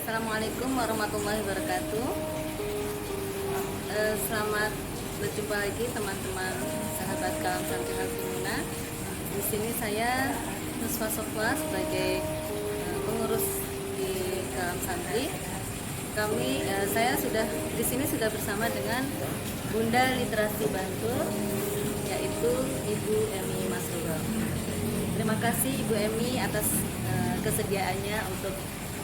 Assalamualaikum warahmatullahi wabarakatuh. Selamat berjumpa lagi teman-teman sahabat Kalam Santri Al-Himuna. Di sini saya Nuswa Sofwa sebagai pengurus di Kalam Santri. Saya sudah di sini sudah bersama dengan Bunda Literasi Bantul, yaitu Ibu Emi Masrur. Terima kasih Ibu Emi atas kesediaannya untuk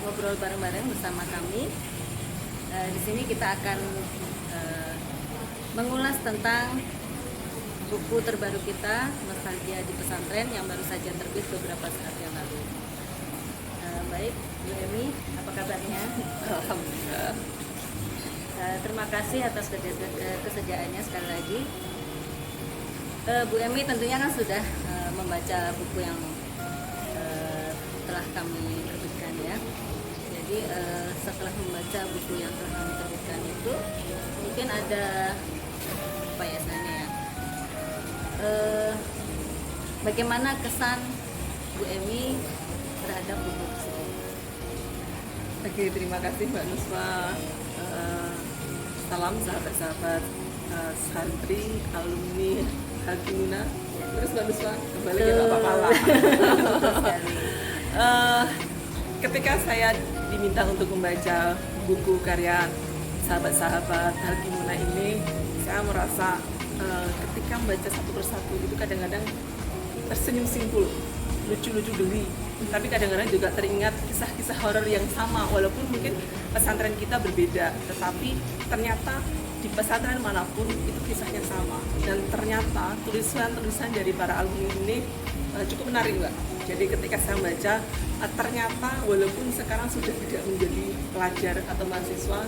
ngobrol bareng-bareng bersama kami. Di sini kita akan mengulas tentang buku terbaru kita, Nostalgia di Pesantren, yang baru saja terbit beberapa saat yang lalu. Baik, Bu Emi, apa kabarnya? Alhamdulillah. Terima kasih atas kesediaannya sekali lagi. Bu Emi tentunya kan sudah membaca buku yang telah kami terbitkan ya. Jadi setelah membaca buku yang telah kami terbitkan itu, mungkin ada apa ya istilahnya ya, bagaimana kesan Bu Emi terhadap buku tersebut? Oke, terima kasih Mbak Nuswa. Salam sahabat-sahabat santri, alumni Al-Himuna. Terus Mbak Nuswa, kembali ke Bapak Pala. Ketika saya diminta untuk membaca buku karya sahabat-sahabat Al-Himuna ini, saya merasa ketika membaca satu persatu itu kadang-kadang tersenyum simpul, lucu-lucu geli, tapi kadang-kadang juga teringat kisah-kisah horor yang sama, walaupun mungkin pesantren kita berbeda, tetapi ternyata di pesantren manapun itu kisahnya sama, dan ternyata tulisan-tulisan dari para alumni ini cukup menarik, Mbak. Jadi ketika saya baca, ternyata walaupun sekarang sudah tidak menjadi pelajar atau mahasiswa,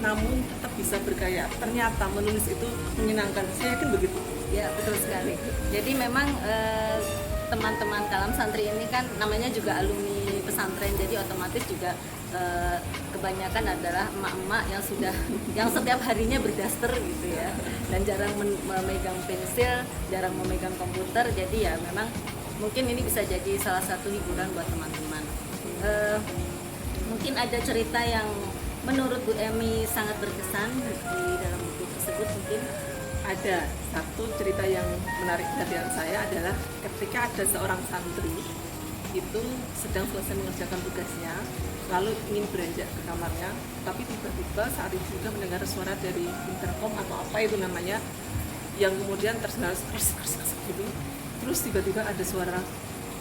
namun tetap bisa berkarya. Ternyata menulis itu menyenangkan. Saya yakin begitu. Ya, betul sekali. Jadi memang teman-teman Kalam Santri ini kan namanya juga alumni pesantren, jadi otomatis juga kebanyakan adalah emak-emak yang setiap harinya berdaster gitu ya, dan jarang memegang pensil, jarang memegang komputer. Jadi ya memang mungkin ini bisa jadi salah satu hiburan buat teman-teman. Mungkin ada cerita yang menurut Bu Emi sangat berkesan di dalam buku tersebut. Mungkin ada satu cerita yang menarik perhatian saya adalah ketika ada seorang santri itu sedang selesai mengerjakan tugasnya, lalu ingin beranjak ke kamarnya, tapi tiba-tiba saat itu juga mendengar suara dari intercom atau apa itu namanya, yang kemudian terdengar kers gitu. Terus tiba-tiba ada suara,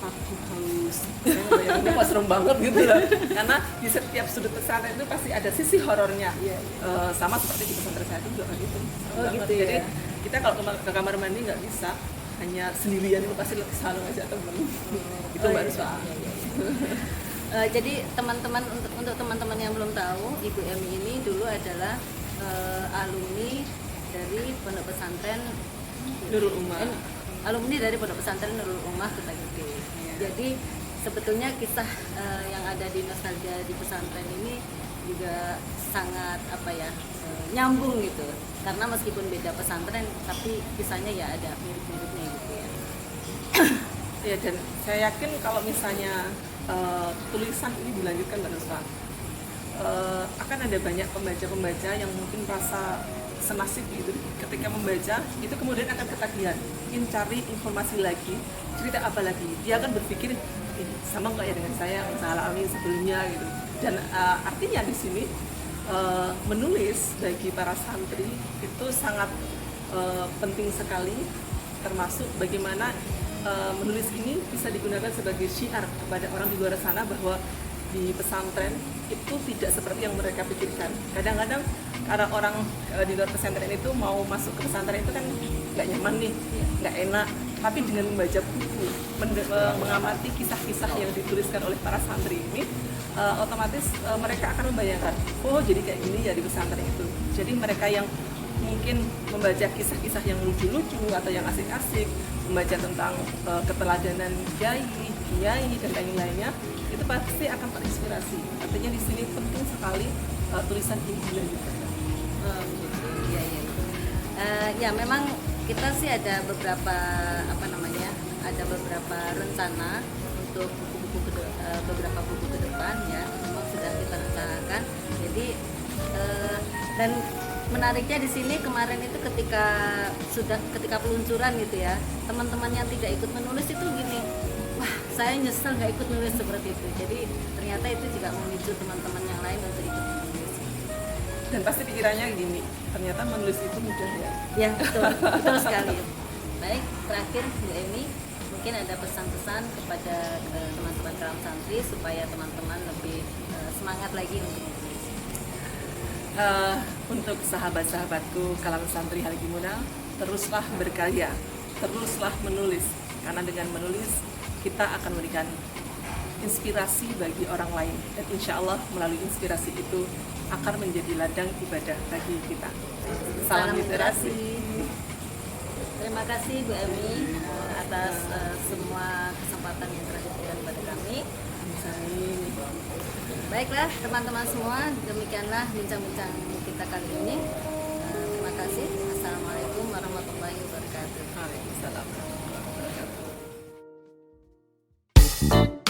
aku haus. Saya ngebayanginnya kok serem banget gitu lah. Karena di setiap sudut pesantren itu pasti ada sisi horornya. Sama seperti di pesantren saya juga kan gitu. gitu ya. Jadi kita kalau ke kamar mandi nggak bisa hanya sendirian, itu pasti selalu ngajak temen. Itu Mbak Nuswa. Jadi teman-teman, untuk teman-teman yang belum tahu, Ibu Emi ini dulu adalah alumni dari Pondok Pesantren Nurul Ummah. Alumni dari Pondok Pesantren Nurul Ummah Kota Gede. Jadi sebetulnya kisah yang ada di Nostalgia di Pesantren ini juga sangat nyambung gitu. Karena meskipun beda pesantren, tapi kisahnya ya ada mirip-miripnya gitu ya. Ya, dan saya yakin kalau misalnya tulisan ini dilanjutkan Mbak Nuswa, akan ada banyak pembaca-pembaca yang mungkin merasa senasib gitu ketika membaca itu, kemudian akan ketagihan, ingin cari informasi lagi, cerita apa lagi. Dia akan berpikir sama nggak ya dengan saya alami sebelumnya gitu. Dan artinya di sini menulis bagi para santri itu sangat penting sekali, termasuk bagaimana menulis ini bisa digunakan sebagai syiar kepada orang di luar sana bahwa di pesantren itu tidak seperti yang mereka pikirkan. Kadang-kadang karena orang di luar pesantren itu mau masuk ke pesantren itu kan nggak nyaman nih, nggak enak. Tapi dengan membaca buku, mengamati kisah-kisah yang dituliskan oleh para santri ini, otomatis mereka akan membayangkan, oh jadi kayak gini ya di pesantren itu. Jadi mereka yang mungkin membaca kisah-kisah yang lucu-lucu atau yang asik-asik, membaca tentang keteladanan kiai, dan lain-lainnya, itu pasti akan terinspirasi. Artinya di sini penting sekali tulisan ini dilanjutkan. Ya memang kita sih ada beberapa rencana untuk beberapa buku ke depan ya. Memang sudah kita rencanakan Jadi dan menariknya di sini kemarin itu ketika peluncuran gitu ya, teman-teman yang tidak ikut menulis itu gini, wah saya nyesel nggak ikut nulis seperti itu. Jadi ternyata itu juga memicu teman-teman yang lain untuk ikut menulis. Dan pasti pikirannya gini, ternyata menulis itu mudah ya. Ya betul sekali. Baik, terakhir Bu Emi, mungkin ada pesan-pesan kepada teman-teman Kalam Santri supaya teman-teman lebih semangat lagi untuk menulis. Untuk sahabat-sahabatku kalangan santri Haligimuna, teruslah berkarya, teruslah menulis, karena dengan menulis kita akan memberikan inspirasi bagi orang lain, dan insya Allah melalui inspirasi itu akan menjadi ladang ibadah bagi kita. Salam literasi. Terima kasih Bu Emi atas semua kesempatan yang telah diberikan kepada kami. Baiklah teman-teman semua, demikianlah bincang-bincang kita kali ini. Terima kasih. Assalamualaikum warahmatullahi wabarakatuh. Waalaikumsalam warahmatullahi wabarakatuh.